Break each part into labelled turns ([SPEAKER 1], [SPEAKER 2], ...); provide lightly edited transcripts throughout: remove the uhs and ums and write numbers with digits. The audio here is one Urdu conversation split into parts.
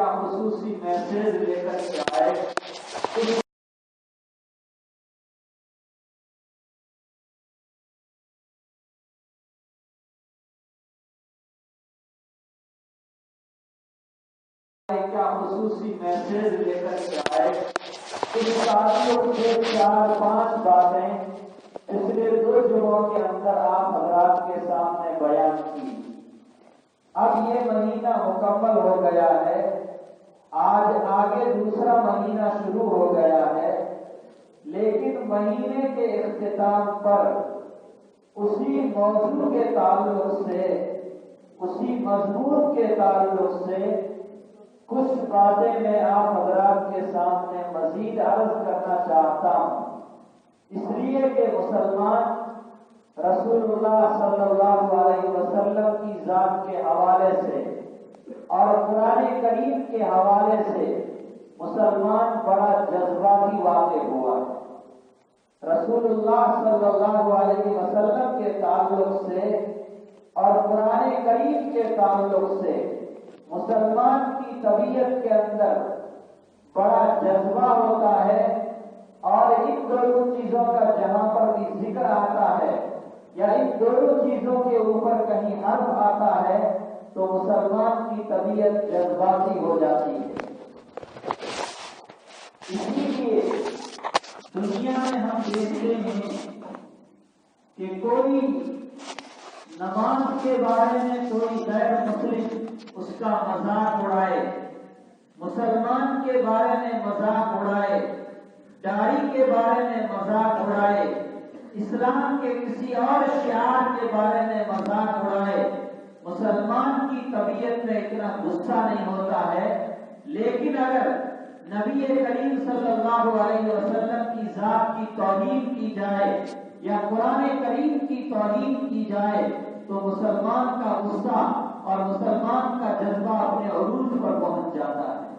[SPEAKER 1] کیا خصوصی میسج لے کر کے آئے. کیا خصوصی میسج لے کر کے آئے. کچھ ساتھیوں سے 4-5 باتیں پچھلے 2 جمعوں کے اندر آپ حضرات کے سامنے بیان کی. اب یہ مہینہ مکمل ہو گیا ہے. آج آگے دوسرا مہینہ شروع ہو گیا ہے. لیکن مہینے کے اختتام پر اسی موضوع کے تعلق سے، اسی مضمون کے تعلق سے کچھ باتیں میں آپ حضرات کے سامنے مزید عرض کرنا چاہتا ہوں. اس لیے کہ مسلمان رسول اللہ صلی اللہ علیہ وسلم کی ذات کے حوالے سے اور قرآن کریم کے حوالے سے مسلمان بڑا جذباتی واقع ہوا ہے. رسول اللہ صلی اللہ علیہ وسلم کے تعلق سے اور قرآن کریم کے تعلق سے مسلمان کی طبیعت کے اندر بڑا جذبہ ہوتا ہے، اور ان دونوں چیزوں کا جہاں پر بھی ذکر آتا ہے یا ان دونوں چیزوں کے اوپر کہیں حرف آتا ہے تو مسلمان کی طبیعت جذباتی ہو جاتی ہے. اسی لیے دنیا میں ہم دیکھتے ہیں کہ کوئی نماز کے بارے میں کوئی غیر مسلم اس کا مذاق اڑائے، مسلمان کے بارے میں مذاق اڑائے، داڑھی کے بارے میں مذاق اڑائے، اسلام کے کسی اور شعار کے بارے میں مذاق اڑائے، مسلمان کی طبیعت میں اتنا غصہ نہیں ہوتا ہے. لیکن اگر نبی کریم صلی اللہ علیہ وسلم کی ذات کی توہین کی جائے یا قرآن کریم کی توہین کی جائے تو مسلمان کا غصہ اور مسلمان کا جذبہ اپنے عروج پر پہنچ جاتا ہے.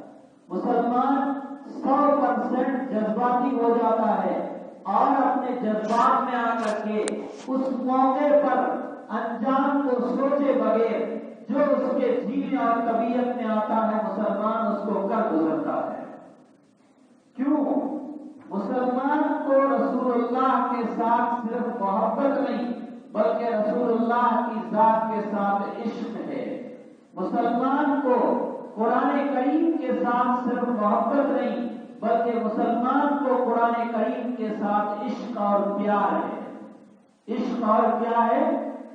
[SPEAKER 1] مسلمان 100% جذباتی ہو جاتا ہے اور اپنے جذبات میں آ کر کے اس موقع پر انجام کو سوچے بغیر جو اس کے جینے اور طبیعت میں آتا ہے مسلمان اس کو کر گزرتا ہے. کیوں؟ مسلمان کو رسول اللہ کے ساتھ صرف محبت نہیں بلکہ رسول اللہ کی ذات کے ساتھ عشق ہے. مسلمان کو قرآن کریم کے ساتھ صرف محبت نہیں بلکہ مسلمان کو قرآن کریم کے ساتھ عشق اور پیار ہے. عشق اور کیا ہے؟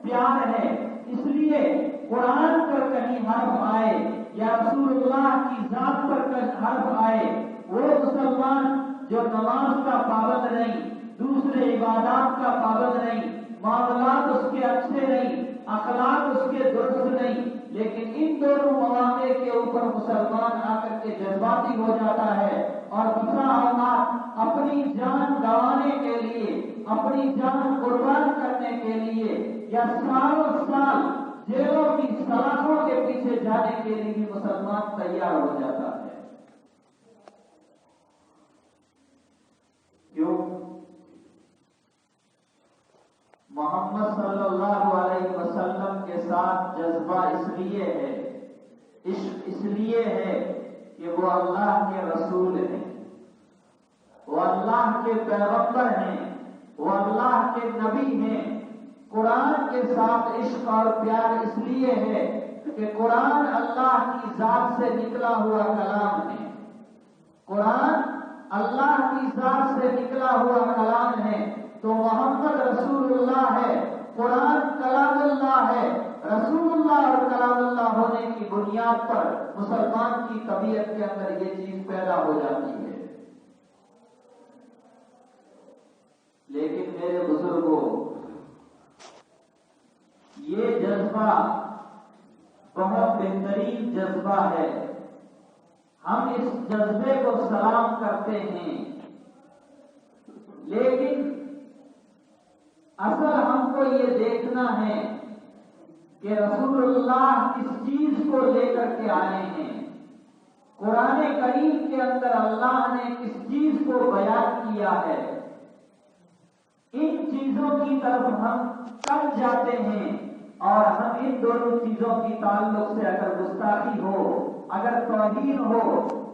[SPEAKER 1] پیار ہے. اس لیے قرآن پر کہیں حرف آئے یا رسول اللہ کی ذات پر کہیں حرف آئے وہ مسلمان جو نماز کا پابند نہیں، دوسرے عبادات کا پابند نہیں، معاملات اس کے اچھے نہیں، اخلاق اس کے درست نہیں، لیکن ان دونوں مواقع کے اوپر مسلمان آ کر کے جذباتی ہو جاتا ہے اور بسا اوقات اپنی جان گنوانے کے لیے، اپنی جان قربان کرنے کے لیے یا سالوں سال جیلوں کی سلاخوں کے پیچھے جانے کے لیے بھی مسلمان تیار ہو جاتا ہے. کیوں؟ محمد صلی اللہ علیہ وسلم کے ساتھ جذبہ اس لیے ہے، عشق اس لیے ہے کہ وہ اللہ کے رسول ہیں، وہ اللہ کے پیغمبر ہیں، وہ اللہ کے نبی ہیں. قرآن کے ساتھ عشق اور پیار اس لیے ہے کہ قرآن اللہ کی ذات سے نکلا ہوا کلام ہے. قرآن اللہ کی ذات سے نکلا ہوا کلام ہے تو محمد رسول اللہ ہے، قرآن کلام اللہ ہے. رسول اللہ اور کلام اللہ ہونے کی بنیاد پر مسلمان کی طبیعت کے اندر یہ چیز پیدا ہو جاتی ہے. لیکن میرے بزرگوں، یہ جذبہ بہت بہترین جذبہ ہے. ہم اس جذبے کو سلام کرتے ہیں، لیکن اصل ہم کو یہ دیکھنا ہے کہ رسول اللہ کس چیز کو لے کر کے آئے ہیں. قرآن کریم کے اندر اللہ نے کس چیز کو بیان کیا ہے. ان چیزوں کی طرف ہم کم جاتے ہیں اور ہم ان دونوں چیزوں کی تعلق سے اگر گستاخی ہو، اگر توہین ہو،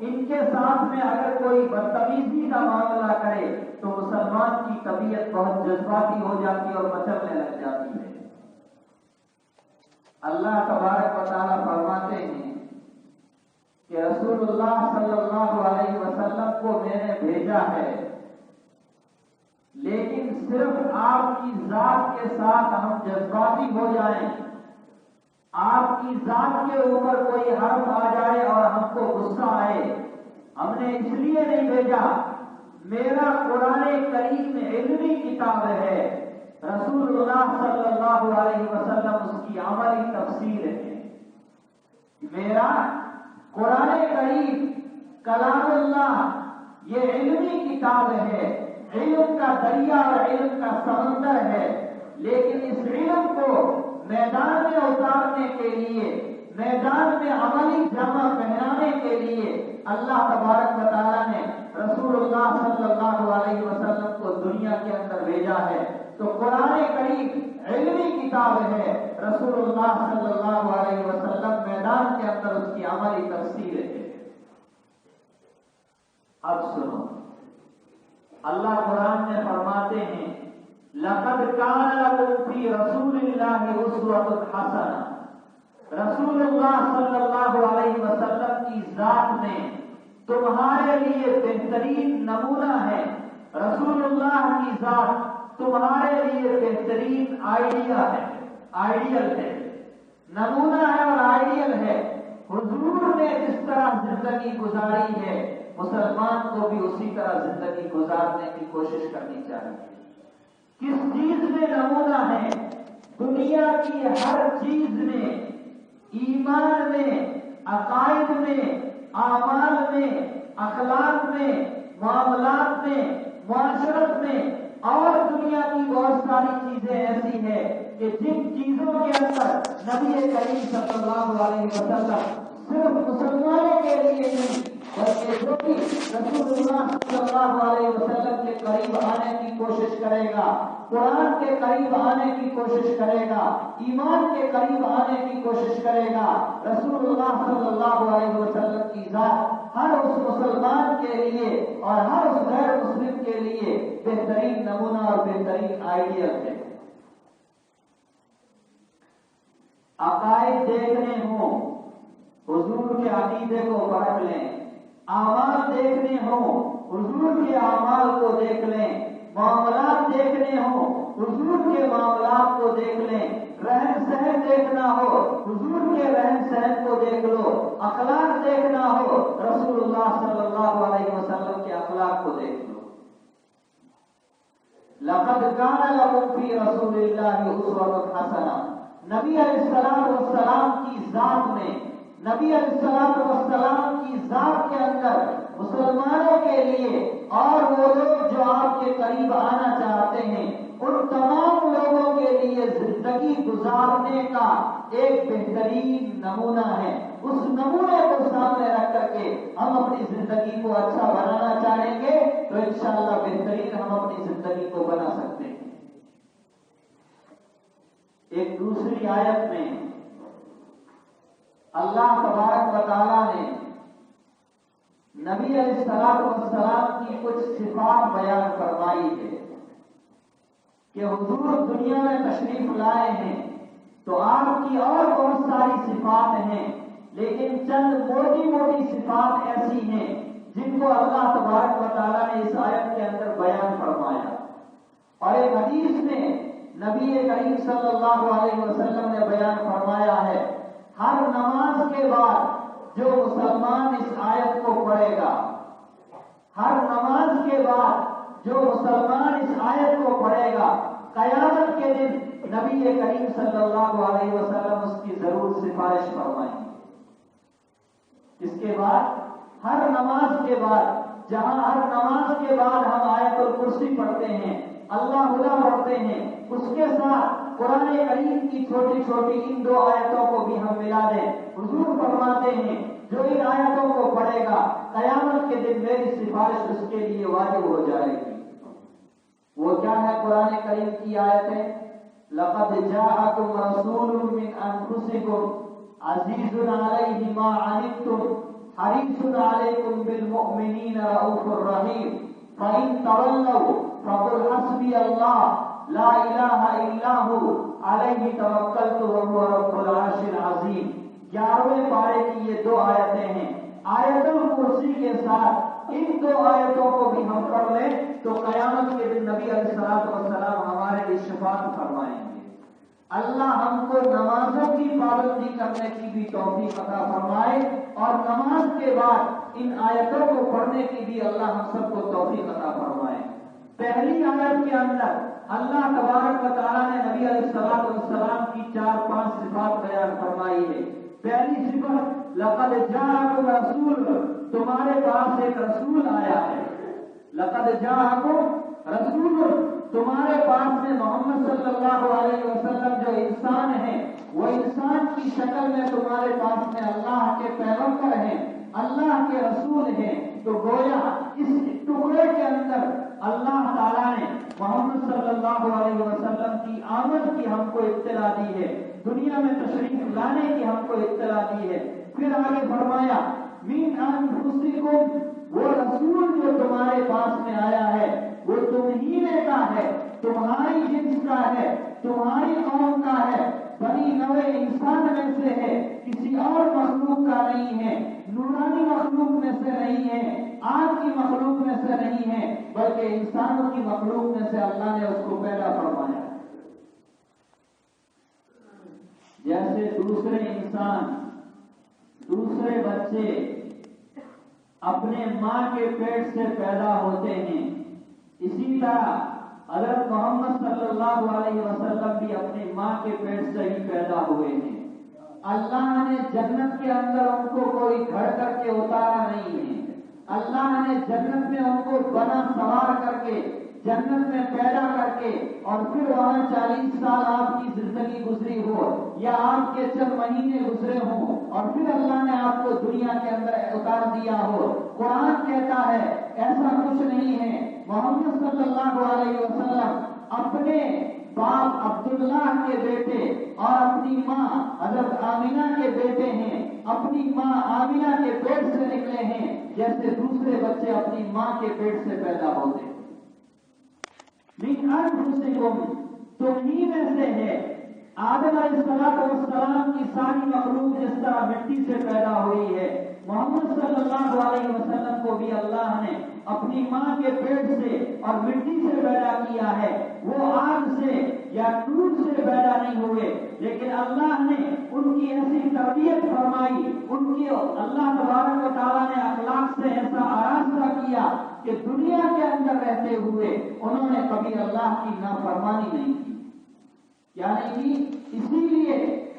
[SPEAKER 1] ان کے ساتھ میں اگر کوئی بدتمیزی کا معاملہ کرے تو مسلمان کی طبیعت بہت جذباتی ہو جاتی اور مچلنے لگ جاتی ہے۔ اللہ تبارک و تعالیٰ فرماتے ہیں کہ رسول اللہ صلی اللہ علیہ وسلم کو میں نے بھیجا ہے، لیکن صرف آپ کی ذات کے ساتھ ہم جذباتی ہو جائیں، آپ کی ذات کے اوپر کوئی حرف آ جائے اور ہم کو غصہ آئے، ہم نے اس لیے نہیں بھیجا۔ میرا قرآن کریم علمی کتاب ہے، رسول اللہ صلی اللہ علیہ وسلم اس کی عملی تفسیر ہے۔ میرا قرآن کریم کلام اللہ یہ علمی کتاب ہے، علم کا دریا اور علم کا سمندر ہے، لیکن اس علم کو میدان میں اتارنے کے لیے، میدان میں عملی جامہ پہنانے کے لیے اللہ تبارک و تعالیٰ نے رسول اللہ صلی اللہ علیہ وسلم کو دنیا کے اندر بھیجا ہے۔ تو قرآن کریم علمی کتاب ہے، رسول اللہ صلی اللہ علیہ وسلم میدان کے اندر اس کی عملی تفسیر ہے۔ اب سنو، اللہ قرآن میں فرماتے ہیں لقد کان لکم فی رسول اللہ اسوۃ حسنہ، رسول اللہ صلی اللہ علیہ وسلم کی ذات میں تمہارے لیے بہترین نمونہ ہے، رسول اللہ کی ذات تمہارے لیے بہترین آئیڈیل ہے، نمونہ ہے اور آئیڈیل ہے۔ حضور نے جس طرح زندگی گزاری ہے، مسلمان کو بھی اسی طرح زندگی گزارنے کی کوشش کرنی چاہیے۔ کس چیز میں نمونہ ہے؟ دنیا کی ہر چیز میں، ایمان میں، عقائد میں، اعمال میں، اخلاق میں، معاملات میں، معاشرت میں، اور دنیا کی بہت ساری چیزیں ایسی ہیں کہ جن چیزوں کے اندر نبی کریم صلی اللہ علیہ وسلم صرف مسلمانوں کے لیے نہیں بلکہ جو بھی رسول اللہ صلی اللہ علیہ وسلم کے قریب آنے کی کوشش کرے گا، قرآن کے قریب آنے کی کوشش کرے گا، ایمان کے قریب آنے کی کوشش کرے گا، رسول اللہ صلی اللہ علیہ وسلم کی ذات ہر اس مسلمان کے لیے اور ہر اس غیر مسلم کے لیے بہترین نمونہ اور بہترین آئیڈیل ہے۔ عقائد دیکھنے ہوں، حضور کے عقیدے کو پرکھ لیں، اعمال دیکھنے ہوں، حضور کے اعمال کو دیکھ لیں، معاملات دیکھنے ہوں، حضور کے معاملات کو دیکھ لیں، رہن سہن دیکھنا ہو، حضور کے رہن سہن کو دیکھ لو، اخلاق دیکھنا ہو، رسول اللہ صلی اللہ علیہ وسلم کے اخلاق کو دیکھ لو۔ لقد کان لکم فی رسول اللہ اسوۃ حسنہ، نبی علیہ السلام کی ذات میں، نبی علیہ السلام کی ذات کے اندر مسلمانوں کے لیے اور وہ لوگ جو آپ کے قریب آنا چاہتے ہیں ان تمام لوگوں کے لیے زندگی گزارنے کا ایک بہترین نمونہ ہے۔ اس نمونے کو سامنے رکھ کر کے ہم اپنی زندگی کو اچھا بنانا چاہیں گے تو انشاءاللہ بہترین ہم اپنی زندگی کو بنا سکتے ہیں۔ ایک دوسری آیت میں اللہ تبارک و تعالیٰ نے نبی علیہ السلام کی کچھ صفات بیان فرمائی ہے کہ حضور دنیا میں تشریف لائے ہیں تو آپ کی اور بہت ساری صفات ہیں، لیکن چند موٹی موٹی صفات ایسی ہیں جن کو اللہ تبارک و تعالیٰ نے اس آیت کے اندر بیان فرمایا۔ اور ایک حدیث میں نبی کریم صلی اللہ علیہ وسلم نے بیان فرمایا ہے، ہر نماز کے بعد جو مسلمان اس آیت کو پڑھے گا، ہر نماز کے بعد جو مسلمان اس آیت کو پڑھے گا، قیامت کے دن نبی کریم صلی اللہ علیہ وسلم اس کی ضرور سفارش فرمائیں گے۔ اس کے بعد ہر نماز کے بعد، جہاں ہر نماز کے بعد ہم آیت الکرسی پڑھتے ہیں، اللہ پڑھتے ہیں، اس کے ساتھ قرآن کریم کی چھوٹی چھوٹی ان دو آیتوں کو بھی ہم ملا دیں۔ حضور فرماتے ہیں جو ان آیتوں کو پڑھے گا قیامت کے دن میری سفارش اس کے لیے واجب ہو جائے گی۔ وہ کیا ہے قرآن کریم کی آیت ہے؟ لقد جاءکم رسول من انفسکم عزیز علیہ ما عنتم حریص علیکم بالمؤمنین رؤوف الرحیم فإن تولوا فقل حسبی اللہ لا الہ الا ہو علیہ توکلت وہو رب العرش العظیم۔ 11ویں پارے کی یہ 2 آیتیں ہیں۔ آیت الکرسی کے ساتھ ان 2 آیتوں کو بھی ہم پڑھ لیں تو قیامت کے دن نبی علیہ الصلوۃ والسلام ہمارے لیے شفاعت فرمائیں گے۔ اللہ ہم کو نمازوں کی پابندی کرنے کی بھی توفیق عطا فرمائے اور نماز کے بعد ان آیتوں کو پڑھنے کی بھی اللہ ہم سب کو توفیق عطا فرمائے۔ پہلی آیت کے اندر اللہ تبارک و تعالیٰ نے نبی علیہ الصلوۃ والسلام کی 4-5 صفات بیان فرمائی ہے۔ پہلی صفت لقد جاءکم رسول، تمہارے پاس ایک رسول آیا ہے۔ لقد جاءکم رسول، تمہارے پاس میں محمد صلی اللہ علیہ وسلم جو انسان ہے وہ انسان کی شکل میں تمہارے پاس میں اللہ کے پیغمبر ہیں، اللہ کے رسول ہیں۔ تو گویا اس ٹکڑے کے اندر اللہ تعالیٰ نے محمد صلی اللہ علیہ وسلم کی آمد کی ہم کو اطلاع دی ہے، دنیا میں تشریف لانے کی ہم کو اطلاع دی ہے۔ پھر آگے فرمایا من انفسکم، وہ رسول جو تمہارے پاس میں آیا ہے وہ تمہیں کا ہے، تمہاری جنس کا ہے، تمہاری قوم کا ہے، بنی نوع انسان میں سے ہے، کسی اور مخلوق کا نہیں ہے، نورانی مخلوق میں سے نہیں ہے، آگ کی مخلوق میں سے نہیں ہے، بلکہ انسانوں کی مخلوق میں سے اللہ نے اس کو پیدا فرمایا۔ جیسے دوسرے انسان، دوسرے بچے اپنے ماں کے پیٹ سے پیدا ہوتے ہیں، اسی طرح حضرت محمد صلی اللہ علیہ وسلم بھی اپنی ماں کے پیٹ سے ہی پیدا ہوئے ہیں۔ اللہ نے جنت کے اندر ان کو کوئی گھڑ کر کے اتارا نہیں ہے، اللہ نے جنت میں ان کو بنا سوار کر کے جنت میں پیدا کر کے اور پھر وہاں 40 سال آپ کی زندگی گزری ہو یا آپ کے چند مہینے گزرے ہوں اور پھر اللہ نے آپ کو دنیا کے اندر اتار دیا ہو۔ قرآن کہتا ہے ایسا کچھ نہیں ہے۔ محمد صلی اللہ علیہ وسلم اپنے باپ عبداللہ کے بیٹے اور اپنی ماں حضرت آمینہ کے بیٹے ہیں، اپنی ماں آمینہ کے پیٹ سے نکلے ہیں جیسے دوسرے بچے اپنی ماں کے پیٹ سے پیدا ہوتے ہیں۔ من انفسکم، تمہیں میں سے ہے۔ آدم علیہ السلام کی ساری مخلوق جس طرح مٹی سے پیدا ہوئی ہے، محمد صلی اللہ علیہ وسلم کو بھی اللہ نے اپنی ماں کے پیٹ سے اور مٹی سے پیدا کیا ہے۔ وہ آگ سے یا دودھ سے پیدا نہیں ہوئے، لیکن اللہ نے ان کی ایسی تربیت فرمائی، ان کی اللہ تبارک و تعالیٰ نے اخلاق سے ایسا آراستہ کیا کہ دنیا کے اندر رہتے ہوئے انہوں نے کبھی اللہ کی نافرمانی نہیں کی، یعنی کہ اسی لیے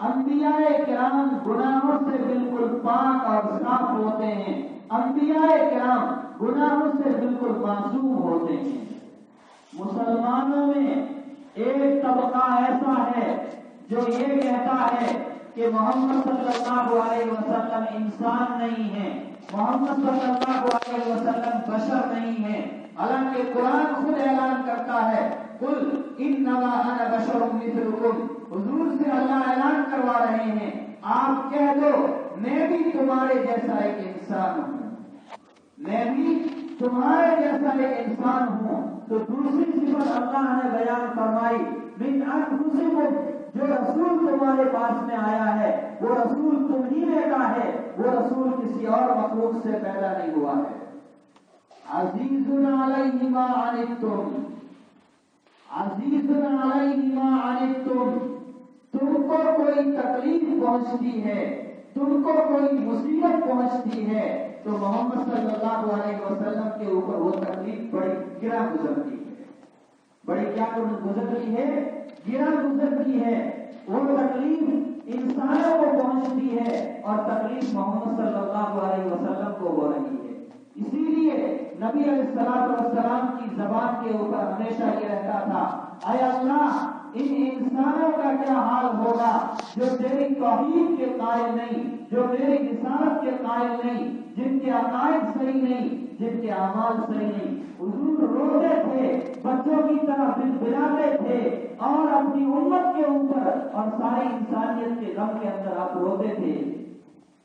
[SPEAKER 1] انبیاء کرام گناہوں سے بالکل پاک اور صاف ہوتے ہیں، انبیاء کرام گناہوں سے بالکل معصوم ہوتے ہیں۔ مسلمانوں میں ایک طبقہ ایسا ہے جو یہ کہتا ہے کہ محمد صلی اللہ علیہ وسلم انسان نہیں ہے، محمد صلی اللہ علیہ وسلم بشر نہیں ہے، حالانکہ قرآن خود اعلان کرتا ہے قل انما انا بشر مثلکم، حضور سے اللہ اعلان کروا رہے ہیں آپ کہہ دو میں بھی تمہارے جیسا ایک انسان ہوں، میں بھی تمہارے جیسا ایک انسان ہوں۔ تو دوسری صفت اللہ نے بیان فرمائی من انفسکم، جو رسول تمہارے پاس میں آیا ہے وہ رسول تمہیں کا ہے، وہ رسول کسی اور مخلوق سے پیدا نہیں ہوا ہے۔ عزیز علیہ ما عنتم، عزیز علیہ ما عنتم، تم کو کوئی تکلیف پہنچتی ہے، تم کو کوئی مصیبت پہنچتی ہے تو محمد صلی اللہ علیہ وسلم کے اوپر وہ تکلیف بڑی گرا گزرتی ہے، بڑی کیا گزرتی ہے؟ گرا گزرتی ہے۔ وہ تکلیف انسانوں کو پہنچتی ہے اور تکلیف محمد صلی اللہ علیہ وسلم کو ہو رہی ہے۔ اسی لیے نبی علیہ الصلوۃ والسلام کی زبان کے اوپر ہمیشہ یہ رہتا تھا اے اللہ ان انسانوں کا کیا حال ہوگا جو تیری توحید کے قائل نہیں، جو تیری رسالت کے قائل نہیں، جن کے عقائد صحیح نہیں، جن کے اعمال صحیح نہیں۔ حضور روتے تھے، بچوں کی طرح بلبلاتے تھے اور اپنی امت کے اوپر اور ساری انسانیت کے غم کے اندر آپ روتے تھے،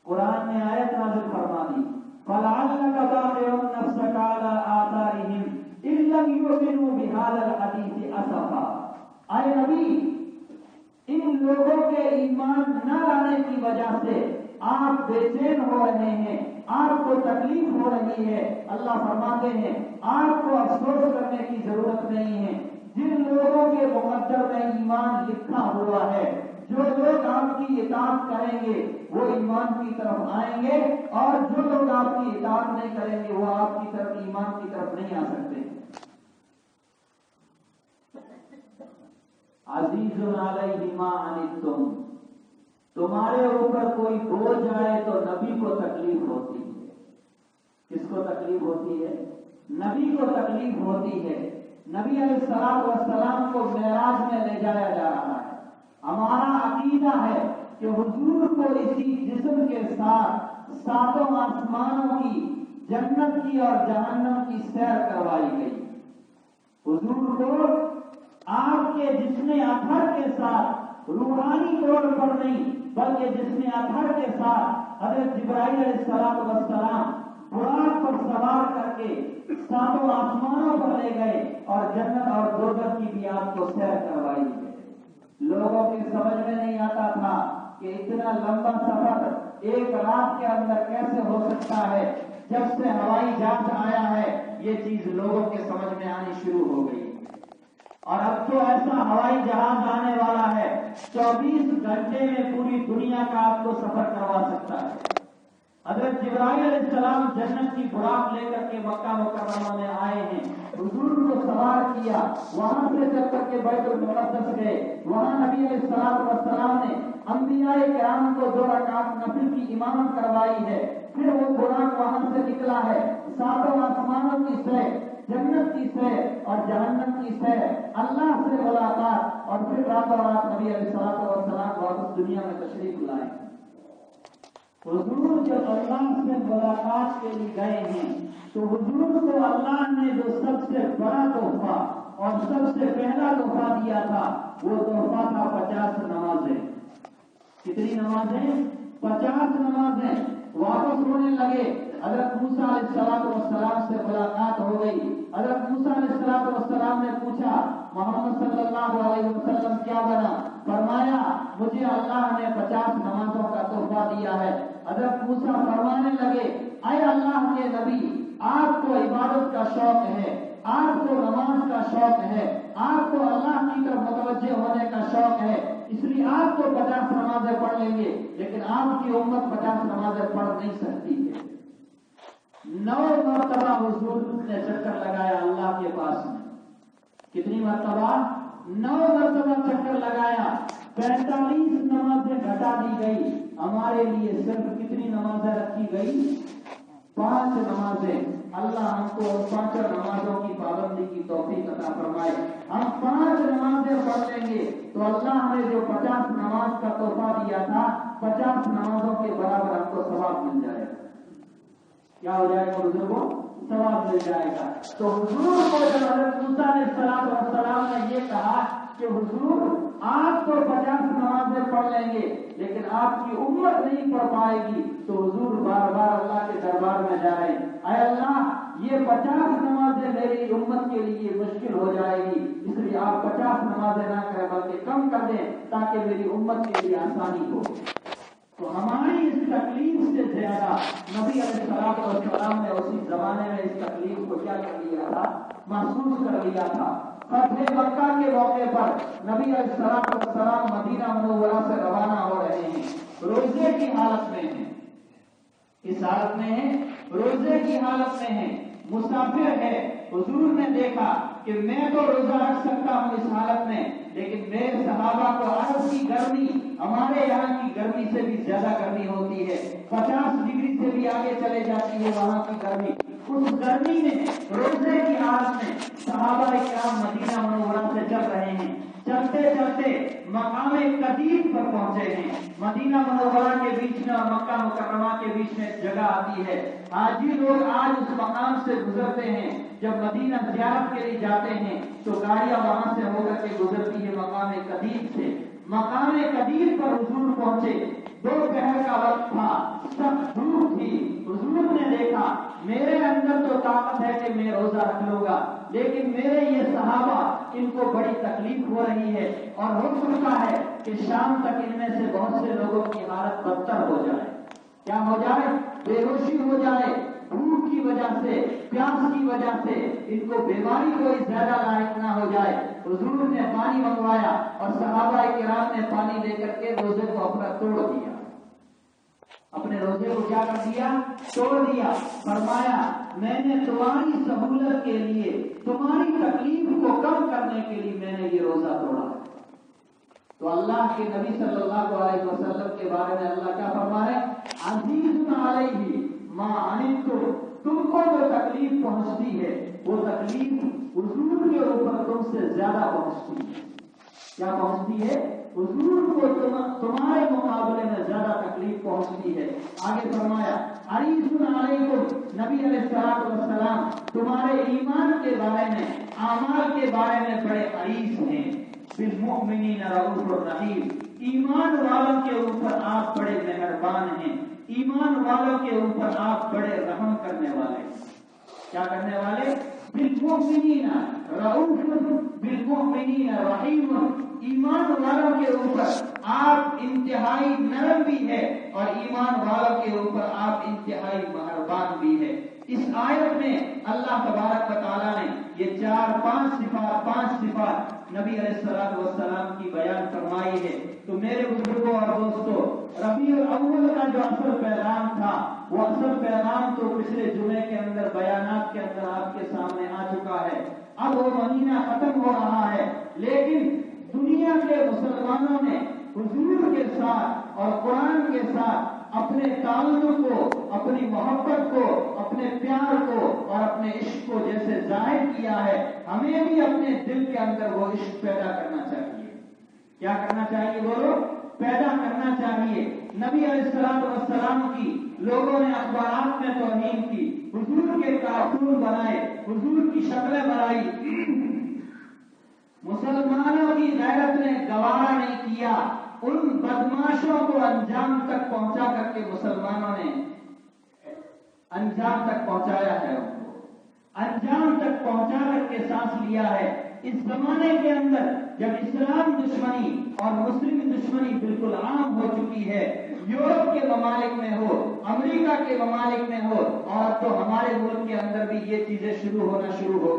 [SPEAKER 1] قرآن نے آیت نازل فرما دی، فَلَعَلَّكَ بَاخِعٌ نَفْسَكَ عَلَىٰ آثَارِهِمْ إِن لَّمْ يُؤْمِنُوا بِهَٰذَا الْحَدِيثِ أَسَفًا۔ اے نبی، ان لوگوں کے ایمان نہ لانے کی وجہ سے آپ بے چین ہو رہے ہیں، آپ کو تکلیف ہو رہی ہے، اللہ فرماتے ہیں آپ کو افسوس کرنے کی ضرورت نہیں ہے۔ جن لوگوں کے مقدر میں ایمان لکھا ہوا ہے، جو لوگ آپ کی اطاعت کریں گے وہ ایمان کی طرف آئیں گے، اور جو لوگ آپ کی اطاعت نہیں کریں گے وہ آپ کی طرف ایمان کی طرف نہیں آ سکتے۔ عزیز علیہ ما عنتم، تمہارے اوپر کوئی بوجھ آئے تو نبی کو تکلیف ہوتی ہے۔ کس کو تکلیف ہوتی ہے؟ نبی کو تکلیف ہوتی ہے۔ نبی علیہ الصلوۃ والسلام کو معراج میں لے جایا جا رہا ہے۔ ہمارا عقیدہ ہے کہ حضور کو اسی جسم کے ساتھ ساتوں آسمانوں کی، جنت کی اور جہنم کی سیر کروائی گئی۔ حضور کو آپ کے جسم اطہر کے ساتھ روحانی طور پر نہیں بلکہ جسم اطہر کے ساتھ حضرت جبرائیل علیہ الصلوۃ والسلام براق پر سوار کر کے ساتوں آسمانوں پر لے گئے اور جنت اور دوزخ کی بھی آپ کو سیر کروائی گئی۔ لوگوں کی سمجھ میں نہیں آتا تھا کہ اتنا لمبا سفر ایک رات کے اندر کیسے ہو سکتا ہے۔ جب سے ہوائی جہاز آیا ہے یہ چیز لوگوں کے سمجھ میں آنی شروع ہو گئی، اور اب تو ایسا ہوائی جہاز آنے والا ہے 24 گھنٹے میں پوری دنیا کا آپ کو سفر کروا سکتا ہے۔ حضرت جبرائیل علیہ السلام جنت کی براق لے کر کے مکہ مکرمہ میں آئے ہیں، حضور کو سوار کیا، وہاں سے چل کر کے بیت المقدس گئے، وہاں نبی علیہ الصلوۃ والسلام نے انبیاء کرام کو 2 رکعت نفل کی امامت کروائی ہے۔ پھر وہ براق وہاں سے نکلا ہے، ساتوں آسمانوں کی سیر، جنت کی سیر اور جہنم کی سیر، اللہ سے ملاقات، اور پھر راتوں رات نبی علیہ الصلوۃ والسلام واپس دنیا میں تشریف لائے۔ حضور جب اللہ سے ملاقات کے لیے گئے ہیں تو حضور کو اللہ نے جو سب سے بڑا تحفہ اور سب سے پہلا تحفہ دیا تھا وہ تحفہ تھا 50 نمازیں۔ کتنی نمازیں؟ 50 نمازیں۔ واپس ہونے لگے، حضرت موسیٰ علیہ الصلوۃ والسلام سے ملاقات ہو گئی۔ حضرت موسیٰ علیہ الصلوۃ والسلام نے پوچھا محمد صلی اللہ علیہ وسلم کیا بنا؟ فرمایا مجھے اللہ نے 50 نمازوں کا تحفہ دیا ہے۔ حضرت موسیٰ فرمانے لگے اے اللہ کے نبی، آپ کو عبادت کا شوق ہے، آپ کو نماز کا شوق ہے، آپ کو اللہ کی طرف متوجہ ہونے کا شوق ہے، اس لیے آپ تو 50 نمازیں پڑھ لیں گے، لیکن آپ کی امت 50 نمازیں پڑھ نہیں سکتی ہے۔ 9 مرتبہ حضور نے چکر لگایا اللہ کے پاس میں۔ کتنی مرتبہ؟ 9 مرتبہ چکر لگایا، 45 نمازیں گھٹا دی گئی، ہمارے لیے صرف کتنی نمازیں رکھی گئی؟ 5 نمازیں۔ اللہ ہم کو 5 نمازوں کی پابندی کی توفیق عطا فرمائے۔ ہم 5 نمازیں پڑھ لیں گے تو اللہ نے جو 50 نماز کا تحفہ دیا تھا 50 نمازوں کے برابر ہم کو ثواب مل جائے گا۔ کیا ہو جائے گا بزرگوں؟ ثواب مل جائے گا۔ تو حضور کو جب حضرت موسیٰ علیہ السلام نے یہ کہا کہ حضور آپ تو 50 نمازیں پڑھ لیں گے لیکن آپ کی امت نہیں پڑھ پائے گی، تو حضور بار بار اللہ کے دربار میں جا رہے ہیں، اے اللہ یہ 50 نمازیں میری امت کے لیے مشکل ہو جائے گی، اس لیے آپ 50 نمازیں نہ کریں بلکہ کم کر دیں تاکہ میری امت کے لیے آسانی ہو۔ تو ہماری اس تکلیف سے زیادہ نبی علیہ الصلوۃ والسلام نے اسی زمانے میں اس تکلیف کو کیا کر لیا تھا؟ محسوس کر لیا تھا۔ فتح مکہ کے موقع پر نبی علیہ الصلوۃ والسلام مدینہ منورہ سے روانہ ہو رہے ہیں، روزے کی حالت میں ہیں، اس حالت میں ہیں، روزے کی حالت میں ہیں، مسافر ہے۔ حضور نے دیکھا کہ میں تو روزہ رکھ سکتا ہوں اس حالت میں، لیکن میرے صحابہ کو عرب کی گرمی ہمارے یہاں کی گرمی سے بھی زیادہ گرمی ہوتی ہے، 50 ڈگری سے بھی آگے چلے جاتی ہے وہاں کی گرمی۔ اس گرمی میں روزے کی حالت میں صحابہ کرام مدینہ منورہ سے چل رہے ہیں، چلتے چلتے مقام قدیم پر پہنچے ہیں۔ مدینہ منورہ کے بیچ میں اور مکہ مکرمہ کے بیچ میں جگہ آتی ہے، حاجی لوگ آج اس مقام سے گزرتے ہیں، جب مدینہ زیارت کے لیے جاتے ہیں تو گاڑیاں وہاں سے ہو کر کے گزرتی ہے مقام قدیم سے۔ مقام قدیر پر حضور پہنچے، دوپہر کا وقت تھا، سخت دھوپ تھی، حضور نے دیکھا میرے اندر تو طاقت ہے کہ میں روزہ رکھ لوں گا، لیکن میرے یہ صحابہ ان کو بڑی تکلیف ہو رہی ہے اور ہو سکتا ہے کہ شام تک ان میں سے بہت سے لوگوں کی حالت بدتر ہو جائے، کیا ہو جائے، بے ہوشی ہو جائے، بھوک کی وجہ سے، پیاس کی وجہ سے ان کو بیماری کوئی زیادہ لاحق نہ ہو جائے۔ حضور نے پانی منگوایا اور صحابہ کرام نے پانی لے کر کے روزے کو اپنا توڑ دیا، اپنے روزے کو کیا کر دیا، توڑ دیا۔ فرمایا میں نے تمہاری سہولت کے لیے، تمہاری تکلیف کو کم کرنے کے لیے میں نے یہ روزہ توڑا۔ تو اللہ کے نبی صلی اللہ علیہ وسلم کے بارے میں اللہ کیا فرما رہے ہیں، عزیز علیہ ما عنتم، تم کو جو تکلیف پہنچتی ہے وہ تکلیف حضور کے اوپر تم سے زیادہ پہنچتی ہے۔ کیا پہنچتی ہے، حضور کو تمہارے مقابلے میں زیادہ تکلیف پہنچتی ہے۔ آگے فرمایا حریص علیکم، نبی علیہ الصلوۃ والسلام تمہارے ایمان کے بارے میں، اعمال کے بارے میں بڑے حریص ہیں۔ بالمؤمنین رؤوف الرحیم، ایمان والوں کے اوپر آپ بڑے مہربان ہیں، ایمان والوں کے اوپر آپ بڑے رحم کرنے والے ہیں۔ کیا کرنے والے، بالمؤمنین رؤوف بالمؤمنین رحیم، ایمان والوں کے اوپر آپ انتہائی نرم بھی ہے اور ایمان والوں کے اوپر آپ انتہائی مہربان بھی ہے۔ اس آیت میں اللہ تبارک و تعالیٰ نے یہ پانچ صفات نبی علیہ الصلوۃ والسلام کی بیان فرمائی ہے۔ تو میرے بزرگوں اور دوستوں، ربیع الاول کا جو اصل پیغام تھا وہ اصل پیغام تو پچھلے جمعے کے اندر بیانات کے اندر آپ کے سامنے آ چکا ہے۔ اب وہ مہینہ ختم ہو رہا ہے، لیکن دنیا کے مسلمانوں نے حضور کے ساتھ اور قرآن کے ساتھ اپنے تعلق کو، اپنی محبت کو، اپنے پیار کو اور اپنے عشق کو جیسے ظاہر کیا ہے، ہمیں بھی اپنے دل کے اندر وہ عشق پیدا کرنا چاہیے۔ کیا کرنا چاہیے، بولو، پیدا کرنا چاہیے۔ نبی علیہ الصلوۃ والسلام کی لوگوں نے اخبارات میں توہین کی، حضور کے کارٹون بنائے، حضور کی شکلیں بنائی، مسلمانوں کی غیرت نے گوارا نہیں کیا، ان بدماشوں کو انجام تک پہنچا کر کے مسلمانوں نے انجام تک پہنچایا ہے، ان کو انجام تک پہنچا کر کے سانس لیا ہے۔ اس زمانے کے اندر جب اسلام دشمنی اور مسلم دشمنی بالکل عام ہو چکی ہے، یورپ کے ممالک میں ہو، امریکہ کے ممالک میں ہو، اور تو ہمارے ملک کے اندر بھی یہ چیزیں شروع ہو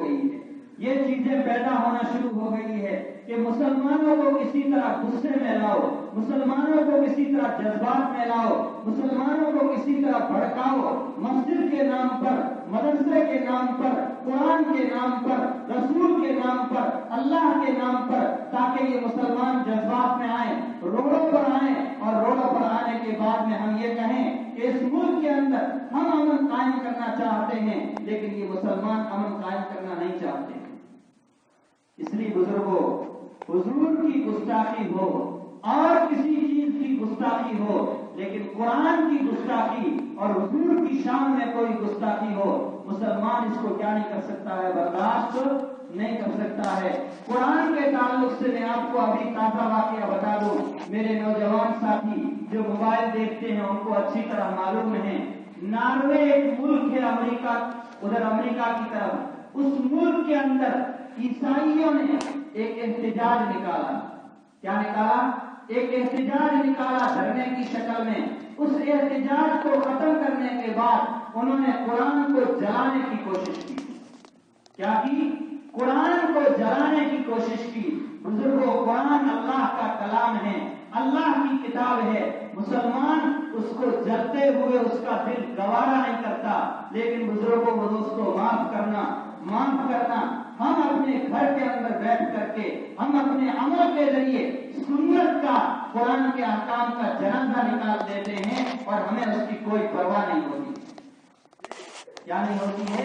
[SPEAKER 1] گئی ہے، یہ چیزیں پیدا ہونا شروع ہو گئی ہے کہ مسلمانوں کو کسی طرح غصے میں لاؤ، مسلمانوں کو کسی طرح جذبات میں لاؤ، مسلمانوں کو کسی طرح بھڑکاؤ، مسجد کے نام پر، مدرسے کے نام پر، قرآن کے نام پر، رسول کے نام پر، اللہ کے نام پر، تاکہ یہ مسلمان جذبات میں آئیں، روڈوں پر آئیں، اور روڈوں پر آنے کے بعد میں ہم یہ کہیں کہ اس ملک کے اندر ہم امن قائم کرنا چاہتے ہیں، لیکن یہ مسلمان امن قائم کرنا نہیں چاہتے۔ اس لیے بزرگوں، حضور کی گستاخی ہو اور کسی چیز کی گستاخی ہو، لیکن قرآن کی گستاخی اور حضور کی شان میں کوئی گستاخی ہو، مسلمان اس کو کیا نہیں کر سکتا ہے، برداشت نہیں کر سکتا ہے۔ قرآن کے تعلق سے میں آپ کو ابھی تازہ واقعہ بتا دوں، میرے نوجوان ساتھی جو موبائل دیکھتے ہیں ان کو اچھی طرح معلوم ہے، ناروے ایک ملک ہے امریکہ، ادھر امریکہ کی طرف، اس ملک کے اندر عیسائیوں نے ایک احتجاج نکالا۔ کیا نکالا؟ ایک احتجاج نکالا دھرنے کی شکل میں۔ اس احتجاج کو ختم کرنے کے بعد انہوں نے قرآن کو جلانے کی کوشش کی۔ کیا کی؟ قرآن کو جلانے کی کوشش کی۔ بزرگوں، قرآن اللہ کا کلام ہے، اللہ کی کتاب ہے، مسلمان اس کو جلتے ہوئے اس کا دل گوارا نہیں کرتا، لیکن بزرگوں کو دوستوں معاف کرنا، ہم اپنے گھر کے اندر بیٹھ کر کے ہم اپنے عمل کے ذریعے سنت کا، قرآن کے احکام کا جنازہ نکال دیتے ہیں اور ہمیں اس کی کوئی پرواہ نہیں ہوتی۔ کیا نہیں ہوتی ہے؟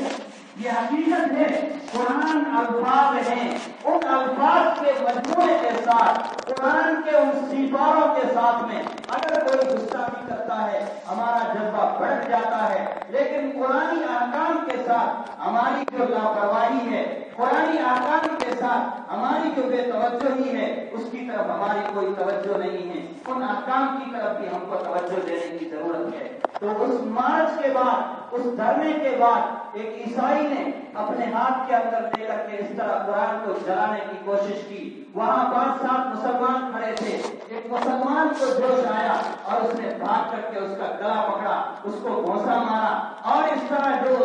[SPEAKER 1] یہ حقیقت ہے۔ قرآن الفاظ ہیں، ان الفاظ کے مجموعے کے ساتھ، قرآن کے ان سپاروں کے ساتھ میں اگر کوئی گستاخی کرتا ہے ہمارا جذبہ بڑھ جاتا ہے، لیکن قرآنی احکام کے ساتھ ہماری جو لاپرواہی ہے،
[SPEAKER 2] قرآنی احکام کے ساتھ ہماری جو بے توجہی ہے اس کی طرف ہماری کوئی توجہ نہیں ہے، ان احکام کی طرف بھی ہم کو توجہ دینے کی ضرورت ہے۔ تو اس مارچ کے بعد، اس دھرنے کے بعد ایک عیسائی نے اپنے ہاتھ کے اندر لے کر کے اس طرح قرآن کو جلانے کی کوشش کی۔ وہاں 5-7 مسلمان کھڑے تھے، ایک مسلمان کو جوش آیا اور اس نے بھاگ کر کے اس کا گلا پکڑا، اس کو گھونسا مارا، اور اس طرح جو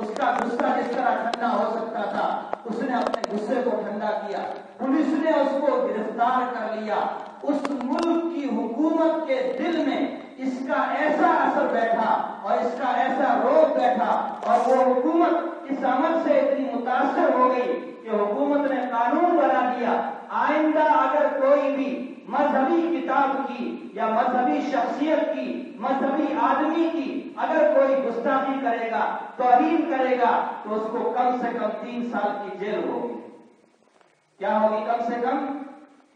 [SPEAKER 2] اس کا غصہ جس طرح ٹھنڈا ہو سکتا تھا اس نے اپنے غصے کو ٹھنڈا کیا۔ پولیس نے اس کو گرفتار کر لیا۔ اس ملک کی حکومت کے دل میں اس کا ایسا اثر بیٹھا اور اس کا ایسا روب بیٹھا، اور وہ حکومت اس عمل سے اتنی متاثر ہو گئی کہ حکومت نے قانون بنا دیا، آئندہ اگر کوئی بھی مذہبی کتاب کی یا مذہبی شخصیت کی، مذہبی آدمی کی اگر کوئی گستاخی کرے گا، توہین کرے گا، تو اس کو کم سے کم 3 سال کی جیل ہوگی۔ کیا ہوگی کم سے کم؟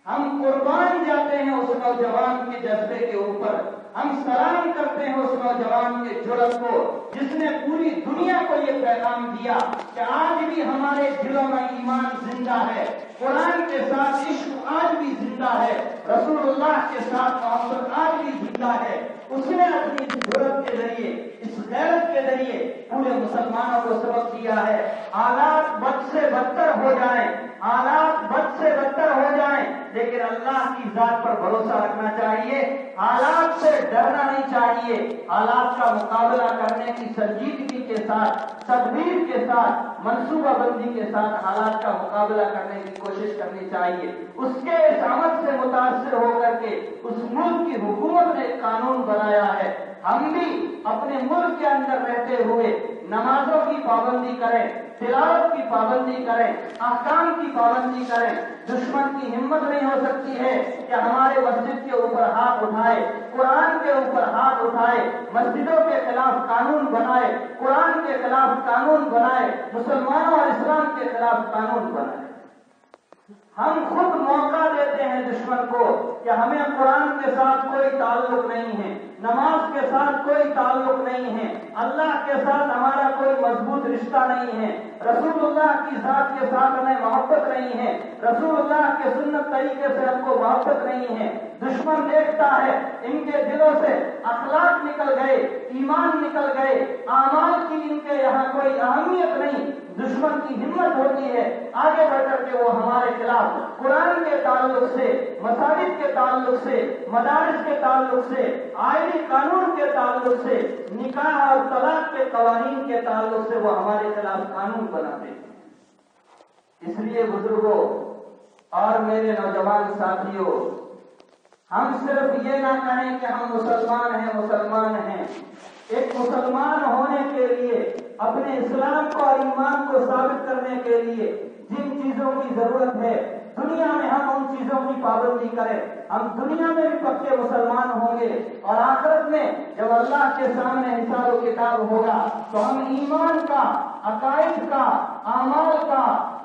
[SPEAKER 2] ہم قربان جاتے ہیں اس نوجوان کے جذبے کے اوپر، ہم سلام کرتے ہیں اس نوجوان کے جرأت کو جس نے پوری دنیا کو یہ پیغام دیا کہ آج بھی ہمارے دلوں میں ایمان زندہ ہے، قرآن کے ساتھ عشق آج بھی زندہ ہے، رسول اللہ کے ساتھ محبت آج بھی زندہ ہے۔ اس نے اپنی اس جرأت کے ذریعے، اس غیرت کے ذریعے پورے مسلمانوں کو سبق دیا ہے۔ حالات بد سے بدتر ہو جائیں، حالات بد سے بدتر ہو جائیں، لیکن اللہ کی ذات پر بھروسہ رکھنا چاہیے، حالات سے ڈرنا نہیں چاہیے، حالات کا مقابلہ کرنے کی سنجیدگی کے ساتھ، تدبیر کے ساتھ، منصوبہ بندی کے ساتھ حالات کا مقابلہ کرنے کی کوشش کرنی چاہیے۔ اس کے اس عمل سے متاثر ہو کر کے اس ملک کی حکومت نے ایک قانون بنایا ہے، ہم بھی اپنے ملک کے اندر رہتے ہوئے نمازوں کی پابندی کریں، تلاوت کی پابندی کریں، احکام کی پابندی کریں۔ دشمن کی ہمت نہیں ہو سکتی ہے کہ ہمارے مسجد کے اوپر ہاتھ اٹھائے، قرآن کے اوپر ہاتھ اٹھائے، مسجدوں کے خلاف قانون بنائے، قرآن کے خلاف قانون بنائے، مسلمانوں اور اسلام کے خلاف قانون بنائے۔ ہم خود موقع دیتے ہیں دشمن کو کہ ہمیں قرآن کے ساتھ کوئی تعلق نہیں ہے، نماز کے ساتھ کوئی تعلق نہیں ہے، اللہ کے ساتھ ہمارا کوئی مضبوط رشتہ نہیں ہے، رسول اللہ کی ذات کے ساتھ ہمیں محبت نہیں ہے، رسول اللہ کے سنت طریقے سے ہم کو محبت نہیں ہے۔ دشمن دیکھتا ہے ان کے دلوں سے اخلاق نکل گئے، ایمان نکل گئے، اعمال کی ان کے یہاں کوئی اہمیت نہیں۔ دشمن کی ہمت ہوتی ہے آگے بڑھ کر کے وہ ہمارے خلاف قرآن کے تعلق سے، مساجد کے تعلق سے، مدارس کے تعلق سے، آئینی قانون کے تعلق سے، نکاح اور طلاق کے قوانین کے تعلق سے وہ ہمارے خلاف قانون بناتے ہیں۔ اس لیے بزرگوں اور میرے نوجوان ساتھیوں، ہم صرف یہ نہ کہیں کہ ہم مسلمان ہیں، مسلمان ہیں۔ ایک مسلمان ہونے کے لیے، اپنے اسلام کو اور ایمان کو ثابت کرنے کے لیے جن چیزوں کی ضرورت ہے دنیا میں ہم ان چیزوں کی پابندی کریں، ہم دنیا میں بھی پکے مسلمان ہوں گے، اور آخرت میں جب اللہ کے سامنے حساب و کتاب ہوگا تو ہم ایمان کا، عقائد کا، اعمال کا،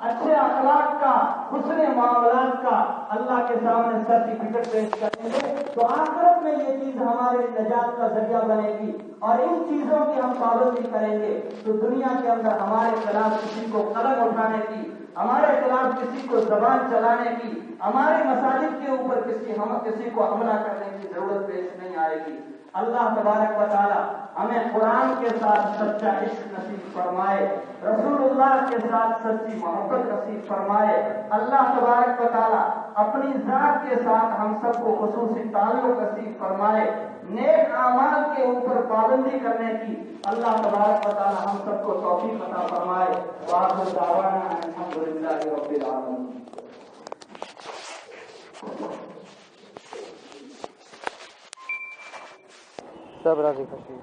[SPEAKER 2] اچھے اخلاق کا، حسن معاملات کا اللہ کے سامنے سرٹیفکیٹ پیش کریں گے، تو آخرت میں یہ چیز ہمارے نجات کا ذریعہ بنے گی، اور ان چیزوں کی ہم پابندی کریں گے تو دنیا کے اندر ہمارے خلاف کسی کو قلم اٹھانے کی، ہمارے خلاف کسی کو زبان چلانے کی، ہمارے مساجد کے اوپر کسی کو حملہ کرنے کی ضرورت پیش نہیں آئے گی۔ اللہ تبارک و تعالی ہمیں قرآن کے ساتھ سچا عشق نصیب فرمائے، رسول اللہ کے ساتھ سچی محبت نصیب فرمائے۔ اللہ تبارک و تعالی اپنی ذات کے ساتھ ہم سب کو خصوصی تعلق نصیب فرمائے، نیک اعمال کے اوپر پابندی کرنے کی اللہ تبارک و تعالی ہم سب کو توفیق عطا فرمائے۔ وآخر دعوانا ان الحمدللہ رب العالمین۔
[SPEAKER 3] سب راضی خوشی